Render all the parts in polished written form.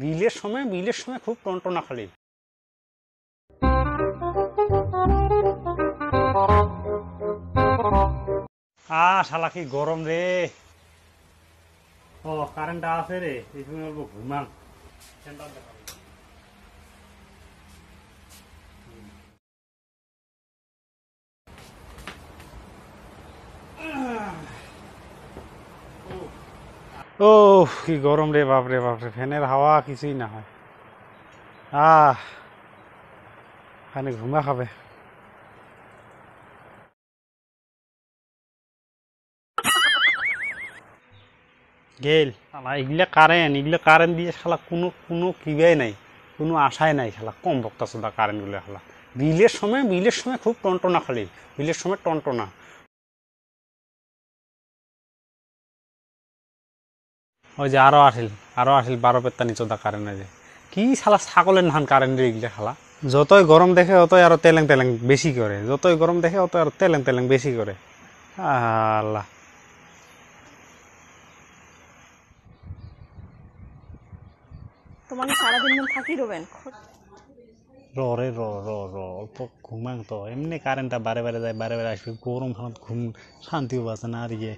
বিলের সময় খুব টনটনা খালি। শালা কি গরম রে। ও কারেন্ট আছে রে, এই সময় অল্প ঘুমাম। ও কি গরম রে, বাপরে বাপরে, ফ্যানের হাওয়া কিছুই না হয়। খানে ঘুমা খাবে। গেল এগুলা কারেন্ট দিয়ে শালা কোনো কোনো কিবাই নাই, কোনো আশাই নাই। শালা কম বক্তা চোদা কারেন্টগুলো শালা। বিলের সময় খুব টনটনা খালি, বিলের সময় টনটনা। ওই যে আরো আসিল 12 পেত্তানি চোদা কারেন্ট। যে কি শালা ছাগলের ধান কারেন্ট রে এগুলা শালা। যতই গরম দেখে অতই আরো তেলেং তেলেং বেশি করে, যতই গরম দেখে অতই আরো তেলেং তেলেং বেশি করে। আল্লাহ। তোমাকে সারাদিন মন থাকি রবেন। র রে র র র অল্প ঘুমাং তো, এমনি কারেন্টটা বারে বারে যায়, বারে বারে আসবে। গরম হালত ঘুম শান্তিও পাচ্ছে না। আর ইয়ে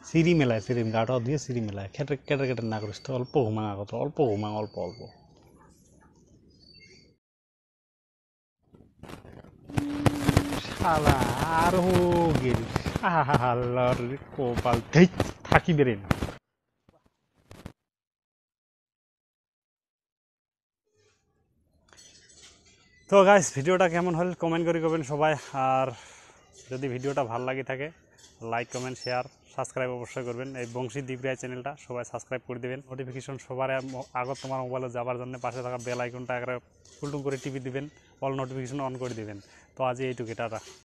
সিঁড়ি মেলায়, সিঁড়ি গাটাও দিয়ে সিঁড়ি মেলায় খেটে কেটে কেটে না করিস তো। অল্প ঘুমাং আগত, অল্প ঘুমাং, অল্প অল্প। শালা আর গেল। আল্লাহর কপাল, থাকি বেরেন। তো গাইস, ভিডিওটা কেমন হল কমেন্ট করে করবেন সবাই। আর যদি ভিডিওটা ভালো লাগে থাকে, লাইক কমেন্ট শেয়ার সাবস্ক্রাইব অবশ্যই করবেন। এই বংশী দীপরায় চ্যানেলটা সবাই সাবস্ক্রাইব করে দেবেন। নোটিফিকেশন সবার আগত তোমার মোবাইলে যাবার জন্য পাশে থাকা বেল আইকনটা একবার ফুলটুম করে টিপে দিবেন, অল নোটিফিকেশন অন করে দিবেন। তো আজ এইটুকু, টাটা।